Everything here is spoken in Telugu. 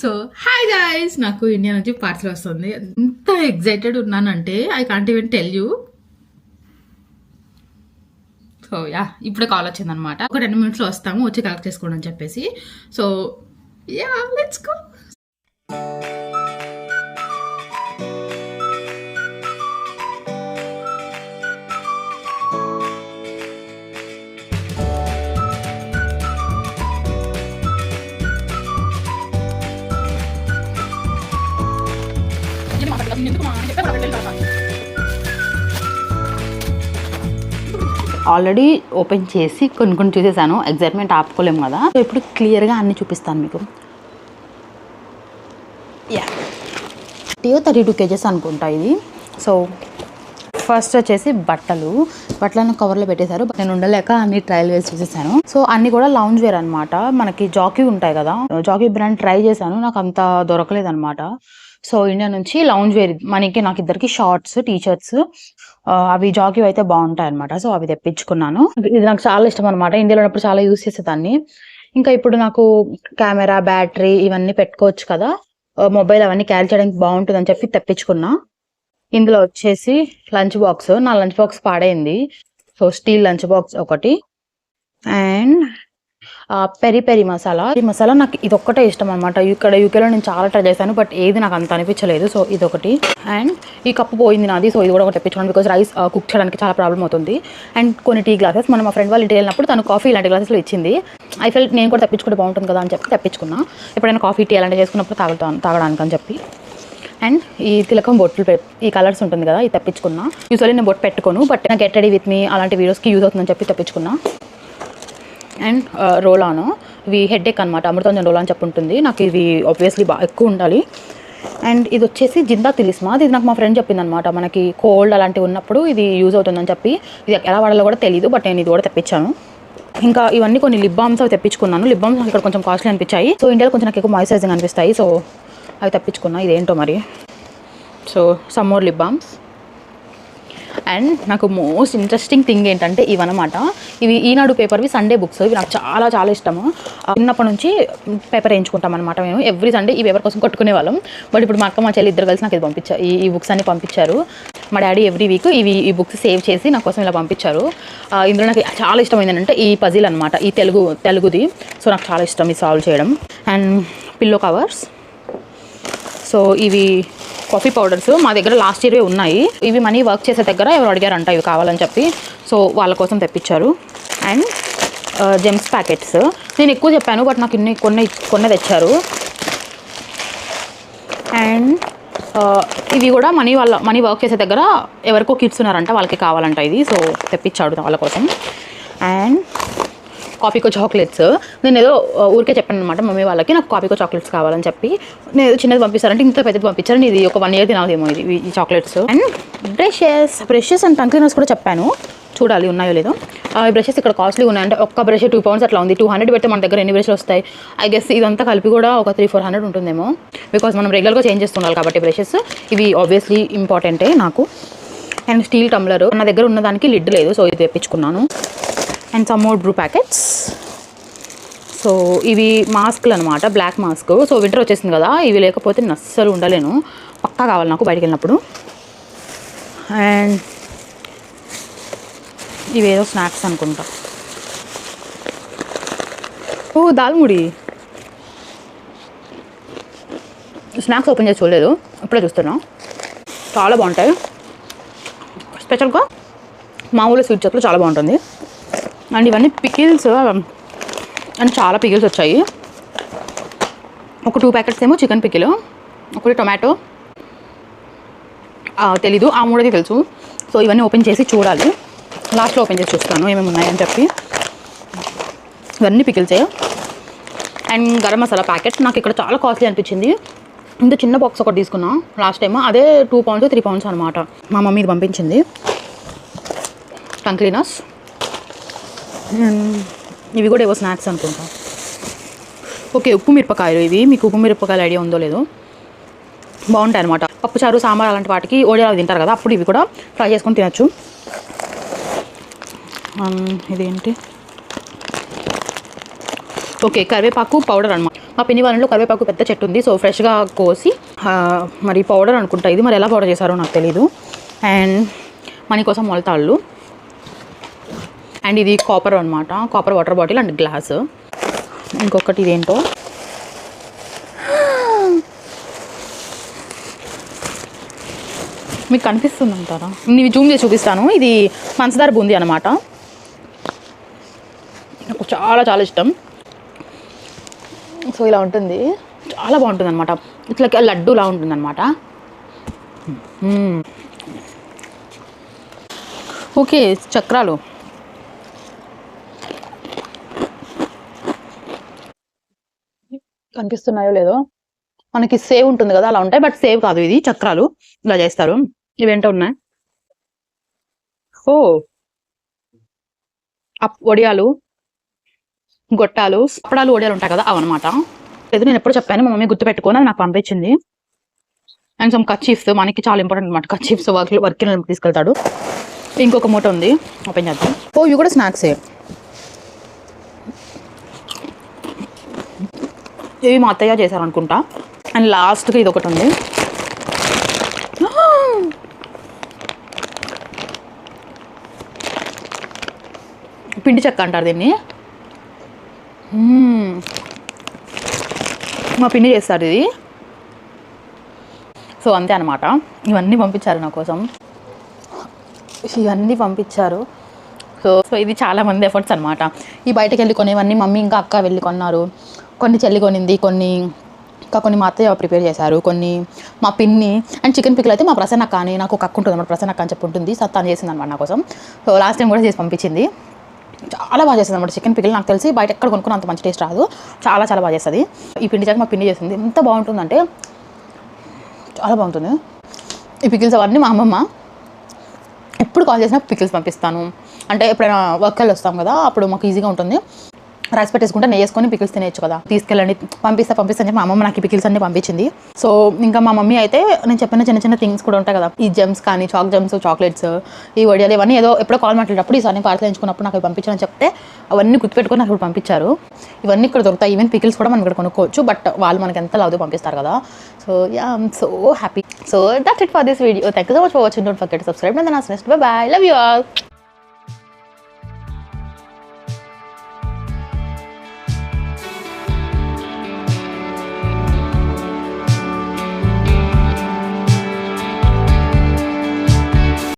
సో హాయ్ గాయ్స్, నాకు ఇండియా నుంచి పార్సల్ వస్తుంది. ఎంత ఎగ్జైటెడ్ ఉన్నానంటే I can't even tell you. So yeah, ఇప్పుడే కాల్ వచ్చిందనమాట. ఒక 2 minutesలో వస్తాము, వచ్చి కలెక్ట్ చేసుకోండి అని చెప్పేసి. So yeah, let's go. Already open చేసి కొన్ని చూసేసాను. ఎగ్జైట్మెంట్ ఆపుకోలేము కదా. సో ఇప్పుడు క్లియర్గా అన్నీ చూపిస్తాను మీకు. యా, 32 kgs అనుకుంటా ఇది. సో ఫస్ట్ వచ్చేసి బట్టలను కవర్లో పెట్టేశారు. నేను ఉండలేక అన్ని ట్రయల్ వేసి చూసేసాను. సో అన్ని కూడా లౌంజ్ వేర్ అనమాట. మనకి జాకీ ఉంటాయి కదా, జాకీ బ్రాండ్ ట్రై చేశాను, నాకు అంత దొరకలేదు అనమాట. సో ఇండియా నుంచి లౌంజ్ వేర్ నాకు ఇద్దరికి షార్ట్స్, టీషర్ట్స్, అవి జాకీ అయితే బాగుంటాయి అనమాట. సో అవి తెప్పించుకున్నాను. ఇది నాకు చాలా ఇష్టం అనమాట. ఇండియాలో ఉన్నప్పుడు చాలా యూస్ చేసేదాన్ని. ఇంకా ఇప్పుడు నాకు కెమెరా, బ్యాటరీ ఇవన్నీ పెట్టుకోవచ్చు కదా, మొబైల్ అవన్నీ క్యారీ చేయడానికి బాగుంటుంది అని చెప్పి తెప్పించుకున్నా. ఇందులో వచ్చేసి లంచ్ బాక్స్. నా లంచ్ బాక్స్ పాడైంది. సో స్టీల్ లంచ్ బాక్స్ ఒకటి. అండ్ పెరి మసాలా నాకు ఇది ఒక్కటే ఇష్టం అనమాట. ఇక్కడ యూకేలో నేను చాలా ట్రై చేశాను, బట్ ఏది నాకు అంత అనిపించలేదు. సో ఇది ఒకటి. అండ్ ఈ కప్పు పోయింది నాది. సో ఇది కూడా ఒకటి తెప్పించుకున్నాను, బికాజ్ రైస్ కుక్ చేయడానికి చాలా ప్రాబ్లం అవుతుంది. అండ్ కొన్ని టీ గ్లాసెస్, మనం మా ఫ్రెండ్ వాళ్ళ ఇంటికి వెళ్ళినప్పుడు తను కాఫీ ఇలాంటి గ్లాసెస్లో ఇచ్చింది. ఐ ఫెల్ట్ నేను కూడా తెప్పించుకుంటే బాగుంటుంది కదా అని చెప్పి తెప్పించుకున్నా. ఎప్పుడైనా కాఫీ, టీ అలాంటివి చేసుకున్నప్పుడు తాగడానికి అని చెప్పి. అండ్ ఈ తిలకం బొట్లు ఈ కలర్స్ ఉంటుంది కదా, ఇది తెప్పించుకున్నా. యూజువల్లీ నేను బొట్టు పెట్టుకోను, బట్ నాకు గెట్ రెడీ విత్ మీ అలాంటి వీడియోస్కి యూజ్ అవుతుందని చెప్పి తెప్పించుకున్నా. అండ్ రోలాను, ఇవి హెడ్ఏక్ అనమాట. అమృతాంజన్ రోలా అని చెప్పి ఉంటుంది. నాకు ఇవి ఆబ్వియస్లీ బాగా ఎక్కువ ఉండాలి. అండ్ ఇది వచ్చేసి జిందా తిలిస్మా. ఇది నాకు మా ఫ్రెండ్ చెప్పింది అనమాట. మనకి కోల్డ్ అలాంటివి ఉన్నప్పుడు ఇది యూజ్ అవుతుందని చెప్పి. ఇది ఎలా వాడాలో కూడా తెలియదు, బట్ నేను ఇది కూడా తెప్పించాను. ఇంకా ఇవన్నీ కొన్ని లిప్ బామ్స్ అవి తెప్పించుకున్నాను. లిప్ బామ్స్ ఇక్కడ కొంచెం కాస్ట్లీ అనిపించాయి. సో ఇండియాలో కొంచెం నాకు ఎక్కువ మాయిశ్చరైజింగ్ అనిపిస్తాయి. సో అవి తెప్పించుకున్నా. ఇదేంటో మరి. So some more lip balms. And నాకు మోస్ట్ ఇంట్రెస్టింగ్ థింగ్ ఏంటంటే ఇవన్నమాట. ఇవి ఈనాడు పేపర్వి సండే బుక్స్. ఇవి నాకు చాలా చాలా ఇష్టము. చిన్నప్పటి నుంచి పేపర్ వేయించుకుంటాం అనమాట మేము. ఎవ్రీ సండే ఈ పేపర్ కోసం కొట్టుకునే వాళ్ళం. బట్ ఇప్పుడు మా అక్క, మా చెల్లి ఇద్దరు కలిసి నాకు ఇది పంపించారు. ఈ బుక్స్ అన్ని పంపించారు. మా డాడీ ఎవ్రీ వీక్ ఈ బుక్స్ సేవ్ చేసి నా కోసం ఇలా పంపించారు. ఇందులో నాకు చాలా ఇష్టమైంది అంటే ఈ పజిల్ అనమాట, ఈ తెలుగుది. సో నాకు చాలా ఇష్టం ఇది సాల్వ్ చేయడం. And pillow covers. సో ఇవి కాఫీ పౌడర్స్ మా దగ్గర లాస్ట్ ఇయర్వే ఉన్నాయి. ఇవి మనీ వర్క్ చేసే దగ్గర ఎవరు అడిగారంట ఇవి కావాలని చెప్పి. సో వాళ్ళ కోసం తెప్పించారు. And Gems packets. నేను ఎక్కువ చెప్పాను, బట్ నాకు కొన్ని తెచ్చారు. అండ్ ఇవి కూడా మనీ వర్క్ చేసే దగ్గర ఎవరికో కిడ్స్ ఉన్నారంట, వాళ్ళకి కావాలంట ఇది. సో తెప్పించాడు వాళ్ళ కోసం. And Kopiko chocolates. నేను ఏదో ఊరికే చెప్పాను అనమాట మమ్మీ వాళ్ళకి, నాకు కాపీకో చాక్లెట్స్ కావాలని చెప్పి. నేను ఏదో చిన్నది పంపిస్తారంటే ఇంత పెద్దది పంపించారు. ఇది ఒక 1 year తినాలేమో ఈ chocolates. And brushes and tongue cleaners కూడా చెప్పాను, చూడాలి ఉన్నాయో లేదో. ఈ బ్రషెస్ ఇక్కడ కాస్ట్లీ ఉన్నాయి. అంటే ఒక్క బ్రష్ 2 pounds అట్లా ఉంది. 200 పెడితే మన దగ్గర ఎన్ని బ్రష్లు వస్తాయి? ఐ గెస్ ఇదంతా కలిపి కూడా ఒక 300-400 ఉంటుందేమో, బికాజ్ మనం రెగ్యులర్గా చేంజ్ చేస్తున్నాం కాబట్టి బ్రషెస్. ఇవి ఆబ్వియస్లీ ఇంపార్టెంటే నాకు. And steel tumbler. నా దగ్గర ఉన్నదానికి లిడ్ లేదు, సో ఇది తెప్పించుకున్నాను. And some more Bru packets. So ఇవి మాస్క్లు అనమాట, బ్లాక్ మాస్క్. సో వింటర్ వచ్చేసింది కదా, ఇవి లేకపోతే నేను అస్సలు ఉండలేను. పక్కా కావాలి నాకు బయటికి వెళ్ళినప్పుడు. అండ్ ఇవేదో స్నాక్స్ అనుకుంటా. దాల్ముడి స్నాక్స్ ఓపెన్ చేసి చూడలేదు, ఇప్పుడే చూస్తున్నా. చాలా బాగుంటాయి. స్పెషల్గా మామూలు స్వీట్ చెట్లు చాలా బాగుంటుంది. అండ్ ఇవన్నీ పికిల్స్. అండ్ చాలా పికిల్స్ వచ్చాయి. ఒక 2 packets ఏమో చికెన్ పికిల్, ఒకటి టొమాటో, తెలీదు, ఆ 3 తెలుసు. సో ఇవన్నీ ఓపెన్ చేసి చూడాలి. లాస్ట్లో ఓపెన్ చేసి చూస్తాను ఏమేమి ఉన్నాయని చెప్పి. ఇవన్నీ పికిల్సే. And garam masala packet. నాకు ఇక్కడ చాలా కాస్ట్లీ అనిపించింది. ఇంత చిన్న బాక్స్ ఒకటి తీసుకున్నా లాస్ట్ టైం, అదే 2 pounds 3 pounds అనమాట. మా మమ్మీ ఇది పంపించింది. Tongue cleaners. ఇవి కూడా ఏవో స్నాక్స్ అనుకుంటా. ఓకే, ఉప్పు మిరపకాయలు. ఇవి మీకు ఉప్పు మిరపకాయలు ఐడియా ఉందో లేదో, బాగుంటాయి అనమాట. పప్పుచారు, సాంబార్ అలాంటి వాటికి ఓడియాలు తింటారు కదా, అప్పుడు ఇవి కూడా ఫ్రై చేసుకొని తినచ్చు. ఇదేంటి, ఓకే, కరివేపాకు పౌడర్ అనమాట. మా పిన్ని వాళ్ళలో కరివేపాకు పెద్ద చెట్టు ఉంది. సో ఫ్రెష్గా కోసి మరి పౌడర్ అనుకుంటా ఇది. మరి ఎలా పౌడర్ చేశారో నాకు తెలీదు. అండ్ మనీ కోసం మొలతాళ్ళు. అండ్ ఇది కాపర్ అనమాట, copper water bottle and glass. ఇంకొకటి ఇదేంటో మీకు కనిపిస్తుంది అంటారా, నేను జూమ్ చేసి చూపిస్తాను. ఇది పంచదార బూందీ అనమాట. నాకు చాలా చాలా ఇష్టం. సో ఇలా ఉంటుంది, చాలా బాగుంటుంది అనమాట. ఇట్లా లడ్డూలా ఉంటుంది అనమాట. ఓకే, చక్రాలు కనిపిస్తున్నాయో లేదో, మనకి సేవ్ ఉంటుంది కదా అలా ఉంటాయి, బట్ సేవ్ కాదు, ఇది చక్రాలు ఇలా చేస్తారు. ఇవేంటో ఉన్నాయి. ఓ వడియాలు, గొట్టాలు, అప్పడాలు, వడియాలు ఉంటాయి కదా అవన్నమాట. లేదు నేను ఎప్పుడు చెప్పాను, మా మమ్మీ గుర్తు పెట్టుకొని అది నాకు పంపించింది. అండ్ సమ్ కచీఫ్స్, మనకి చాలా ఇంపార్టెంట్ అనమాట కచీఫ్స్. వర్క్ తీసుకెళ్తాడు. ఇంకొక మూట ఉంది, ఓపెన్ చేద్దాం. ఓ ఇవి కూడా స్నాక్సే. ఇవి మా అత్తయ్య చేశారనుకుంటా. అండ్ లాస్ట్గా ఇది ఒకటి ఉంది. పిండి చెక్క అంటారు దీన్ని. మా పిండి చేస్తారు ఇది. సో అంతే అనమాట. ఇవన్నీ పంపించారు నా కోసం, ఇవన్నీ పంపించారు. సో ఇది చాలామంది ఎఫర్ట్స్ అనమాట. ఈ బయటకు వెళ్ళి కొనేవన్నీ మమ్మీ ఇంకా అక్క వెళ్ళి కొన్నారు. కొన్ని చెల్లి కొనింది, కొన్ని మా అత్తయ్య ప్రిపేర్ చేశారు, కొన్ని మా పిన్ని. అండ్ చికెన్ పిక్కలు అయితే మా ప్రసన్న అక్క అని, నాకు ఒక అక్క ఉంటుంది అన్నమాట, ప్రసన్న అక్క అని చెప్పి ఉంటుంది. సో తను చేసింది అనమాట నా కోసం. సో లాస్ట్ టైం కూడా చేసి పంపించింది. చాలా బాగా చేస్తుంది అనమాట చికెన్ పిక్కలు. నాకు తెలిసి బయట ఎక్కడ కొనుక్కున్న అంత మంచి టేస్ట్ రాదు, చాలా చాలా బాగా చేస్తుంది. ఈ పిండి చాక మా పిండి చేస్తుంది. ఎంత బాగుంటుందంటే చాలా బాగుంటుంది. ఈ పికిల్స్ అవన్నీ మా అమ్మమ్మ ఎప్పుడు కాల్ చేసినా పికిల్స్ పంపిస్తాను. అంటే ఎప్పుడైనా వర్క్కి వస్తాం కదా, అప్పుడు మాకు ఈజీగా ఉంటుంది. రైస్ పెట్టేసుకుంటే నెయ్యి వేసుకొని పికిల్స్ తినేయచ్చు కదా. తీసుకెళ్ళండి పంపిస్తాను చెప్పి మా అమ్మమ్మ నాకు ఈ పికిల్స్ అన్ని పంపించింది. సో ఇంకా మా మమ్మీ అయితే నేను చెప్పిన చిన్న చిన్న థింగ్స్ కూడా ఉంటాయి కదా, ఈ జెమ్స్ కానీ జెమ్స్, చాక్లెట్స్, ఈ వడియాలు, ఇవన్నీ ఏదో ఎప్పుడో కాల్ మాట్లాడేటప్పుడు ఈసారి పార్సల్ ఎంచుకున్నప్పుడు నాకు పంపించాలని చెప్తే అవన్నీ గుర్తుపెట్టుకొని నాకు ఇప్పుడు పంపించారు. ఇవన్నీ ఇక్కడ దొరుకుతాయి. ఈవెన్ పికిల్స్ కూడా మనం ఇక్కడ కొనుక్కోవచ్చు, బట్ వాళ్ళు మనకి ఎంత లావుదో పంపిస్తారు కదా. So yeah, I'm so happy. So that's it for this video. Thank you so much for watching. Don't forget to subscribe. And then next bye bye. Love you all.